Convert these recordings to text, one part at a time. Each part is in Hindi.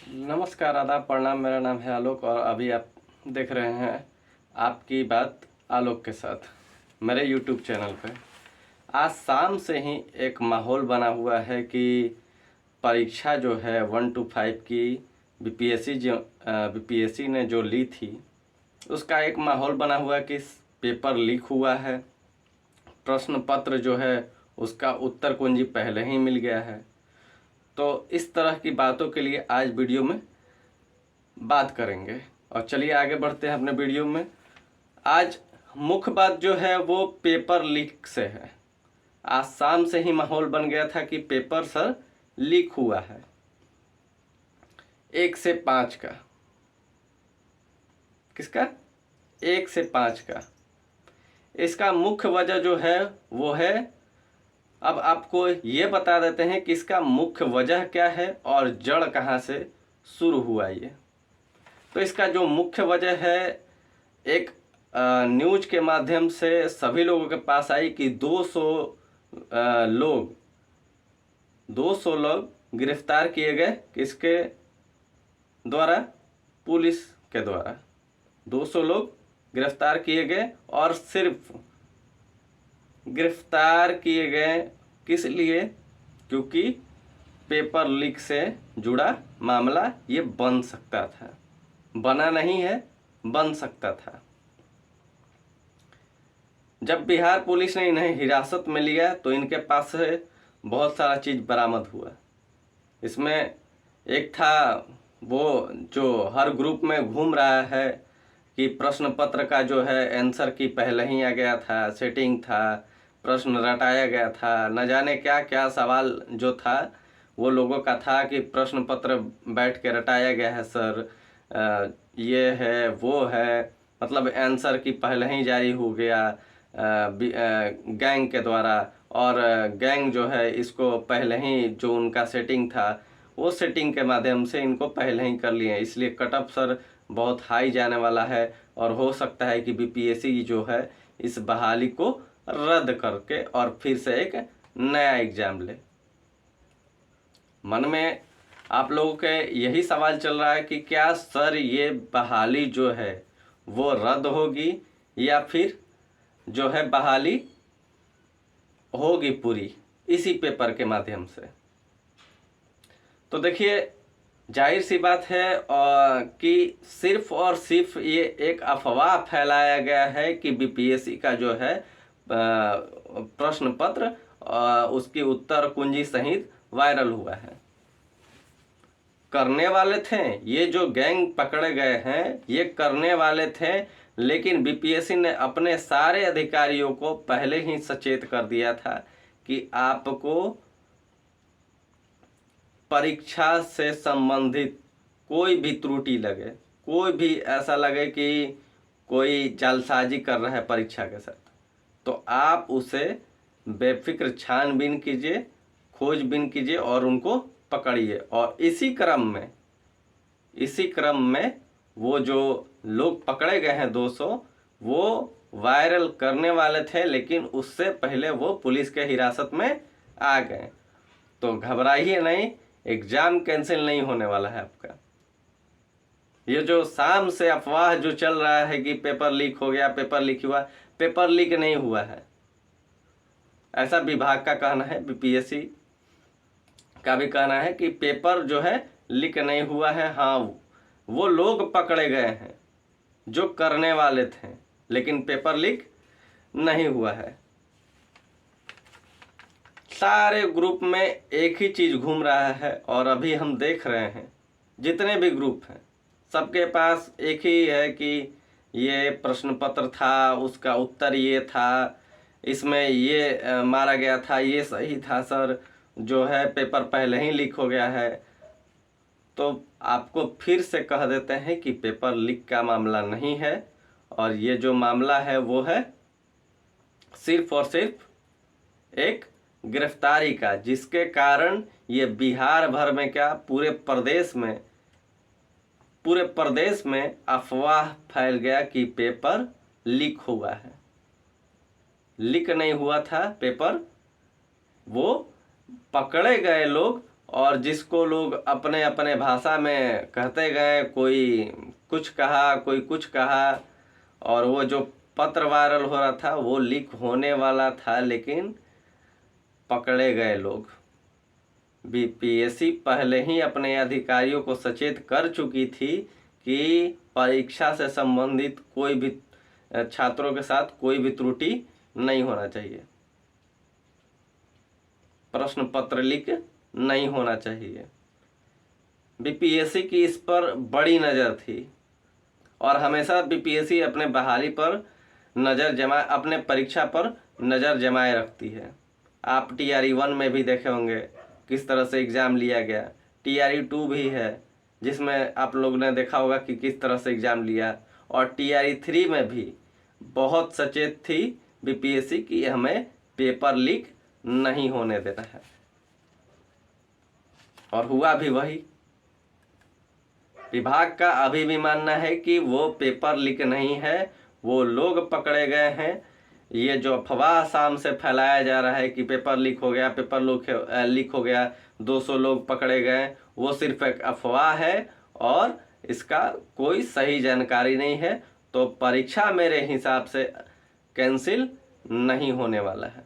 नमस्कार, आदाब, प्रणाम। मेरा नाम है आलोक और अभी आप देख रहे हैं आपकी बात आलोक के साथ मेरे यूट्यूब चैनल पे। आज शाम से ही एक माहौल बना हुआ है कि परीक्षा जो है 1 to 5 की बीपीएससी ने जो ली थी उसका एक माहौल बना हुआ कि पेपर लीक हुआ है। प्रश्न पत्र जो है उसका उत्तर कुंजी पहले ही मिल गया है। तो इस तरह की बातों के लिए आज वीडियो में बात करेंगे और चलिए आगे बढ़ते हैं अपने वीडियो में। आज मुख्य बात जो है वो पेपर लीक से है। आज शाम से ही माहौल बन गया था कि पेपर सर लीक हुआ है 1 से 5 का। किसका? 1 से 5 का। इसका मुख्य वजह जो है वो है, अब आपको ये बता देते हैं कि इसका मुख्य वजह क्या है और जड़ कहाँ से शुरू हुआ ये। तो इसका जो मुख्य वजह है, एक न्यूज के माध्यम से सभी लोगों के पास आई कि 200 लोग गिरफ्तार किए गए। किसके द्वारा? पुलिस के द्वारा 200 लोग गिरफ्तार किए गए। और सिर्फ गिरफ्तार किए गए किस लिए? क्योंकि पेपर लीक से जुड़ा मामला ये बन सकता था। बना नहीं है, बन सकता था। जब बिहार पुलिस ने इन्हें हिरासत में लिया तो इनके पास से बहुत सारा चीज़ बरामद हुआ। इसमें एक था वो जो हर ग्रुप में घूम रहा है कि प्रश्न पत्र का जो है आंसर की पहले ही आ गया था, सेटिंग था, प्रश्न रटाया गया था, न जाने क्या क्या सवाल जो था वो लोगों का था कि प्रश्न पत्र बैठ के रटाया गया है सर, ये है वो है, मतलब आंसर की पहले ही जारी हो गया गैंग के द्वारा। और गैंग जो है इसको पहले ही जो उनका सेटिंग था वो सेटिंग के माध्यम से इनको पहले ही कर लिए, इसलिए कटअप सर बहुत हाई जाने वाला है। और हो सकता है कि बीपीएससी जो है इस बहाली को रद्द करके और फिर से एक नया एग्जाम ले। मन में आप लोगों के यही सवाल चल रहा है कि क्या सर ये बहाली जो है वो रद्द होगी या फिर जो है बहाली होगी पूरी इसी पेपर के माध्यम से। तो देखिए, जाहिर सी बात है कि सिर्फ और सिर्फ ये एक अफवाह फैलाया गया है कि बीपीएससी का जो है प्रश्न पत्र उसकी उत्तर कुंजी सहित वायरल हुआ है। करने वाले थे ये जो गैंग पकड़े गए हैं, ये करने वाले थे, लेकिन बीपीएससी ने अपने सारे अधिकारियों को पहले ही सचेत कर दिया था कि आपको परीक्षा से संबंधित कोई भी त्रुटि लगे, कोई भी ऐसा लगे कि कोई जालसाजी कर रहा है परीक्षा के साथ, तो आप उसे बेफिक्र छानबीन कीजिए, खोजबीन कीजिए और उनको पकड़िए। और इसी क्रम में वो जो लोग पकड़े गए हैं 200, वो वायरल करने वाले थे, लेकिन उससे पहले वो पुलिस के हिरासत में आ गए। तो घबराइए नहीं, एग्जाम कैंसिल नहीं होने वाला है आपका। ये जो शाम से अफवाह जो चल रहा है कि पेपर लीक हो गया, पेपर लीक हुआ, पेपर लीक नहीं हुआ है, ऐसा विभाग का कहना है। बीपीएससी का भी कहना है कि पेपर जो है लीक नहीं हुआ है। हाँ, वो लोग पकड़े गए हैं जो करने वाले थे, लेकिन पेपर लीक नहीं हुआ है। सारे ग्रुप में एक ही चीज़ घूम रहा है और अभी हम देख रहे हैं जितने भी ग्रुप हैं सबके पास एक ही है कि ये प्रश्न पत्र था, उसका उत्तर ये था, इसमें ये मारा गया था, ये सही था सर, जो है पेपर पहले ही लीक हो गया है। तो आपको फिर से कह देते हैं कि पेपर लीक का मामला नहीं है, और ये जो मामला है वो है सिर्फ और सिर्फ एक गिरफ्तारी का, जिसके कारण ये बिहार भर में क्या पूरे प्रदेश में अफवाह फैल गया कि पेपर लीक हुआ है। लीक नहीं हुआ था पेपर, वो पकड़े गए लोग और जिसको लोग अपने अपने भाषा में कहते गए, कोई कुछ कहा कोई कुछ कहा, और वो जो पत्र वायरल हो रहा था वो लीक होने वाला था, लेकिन पकड़े गए लोग। बीपीएससी पहले ही अपने अधिकारियों को सचेत कर चुकी थी कि परीक्षा से संबंधित कोई भी छात्रों के साथ कोई भी त्रुटि नहीं होना चाहिए, प्रश्न पत्र लीक नहीं होना चाहिए। बीपीएससी की इस पर बड़ी नज़र थी और हमेशा बीपीएससी अपने बहाली पर नज़र जमाए, अपने परीक्षा पर नज़र जमाए रखती है। आप TRE 1 में भी देखे होंगे किस तरह से एग्ज़ाम लिया गया, TRE 2 भी है जिसमें आप लोग ने देखा होगा कि किस तरह से एग्ज़ाम लिया, और TRE 3 में भी बहुत सचेत थी बीपीएससी कि हमें पेपर लीक नहीं होने देना है, और हुआ भी वही। विभाग का अभी भी मानना है कि वो पेपर लीक नहीं है, वो लोग पकड़े गए हैं। ये जो अफवाह शाम से फैलाया जा रहा है कि पेपर लीक हो गया, पेपर लीक हो गया, 200 लोग पकड़े गए, वो सिर्फ एक अफवाह है और इसका कोई सही जानकारी नहीं है। तो परीक्षा मेरे हिसाब से कैंसिल नहीं होने वाला है।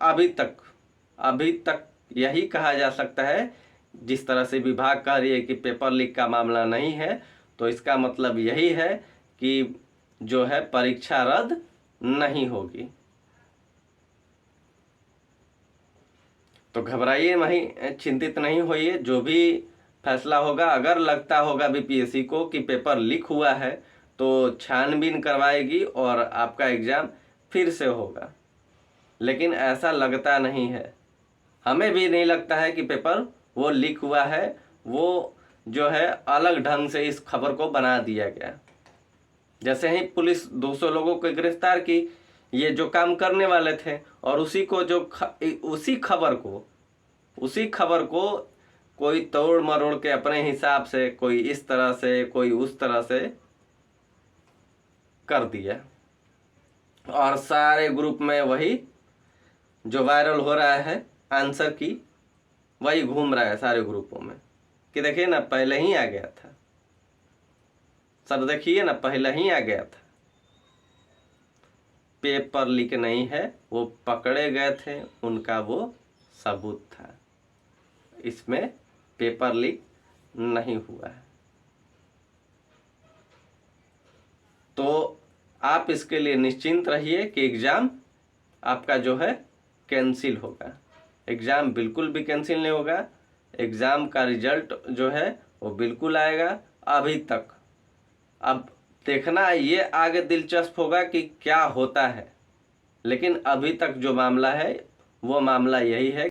अभी तक यही कहा जा सकता है। जिस तरह से विभाग कह रही है कि पेपर लीक का मामला नहीं है, तो इसका मतलब यही है कि जो है परीक्षा रद्द नहीं होगी। तो घबराइए नहीं, चिंतित नहीं होइए। जो भी फैसला होगा, अगर लगता होगा बीपीएससी को कि पेपर लीक हुआ है, तो छानबीन करवाएगी और आपका एग्ज़ाम फिर से होगा। लेकिन ऐसा लगता नहीं है, हमें भी नहीं लगता है कि पेपर वो लीक हुआ है। वो जो है अलग ढंग से इस खबर को बना दिया गया। जैसे ही पुलिस 200 लोगों को गिरफ्तार की, ये जो काम करने वाले थे, और उसी खबर को कोई तोड़ मरोड़ के अपने हिसाब से, कोई इस तरह से कोई उस तरह से कर दिया, और सारे ग्रुप में वही जो वायरल हो रहा है आंसर की, वही घूम रहा है सारे ग्रुपों में कि देखिए ना पहले ही आ गया था, सर देखिए ना पहले ही आ गया था। पेपर लीक नहीं है, वो पकड़े गए थे, उनका वो सबूत था। इसमें पेपर लीक नहीं हुआ है। तो आप इसके लिए निश्चिंत रहिए कि एग्ज़ाम आपका जो है कैंसिल होगा। एग्ज़ाम बिल्कुल भी कैंसिल नहीं होगा। एग्ज़ाम का रिजल्ट जो है वो बिल्कुल आएगा। अभी तक अब देखना ये आगे दिलचस्प होगा कि क्या होता है, लेकिन अभी तक जो मामला है वो मामला यही है।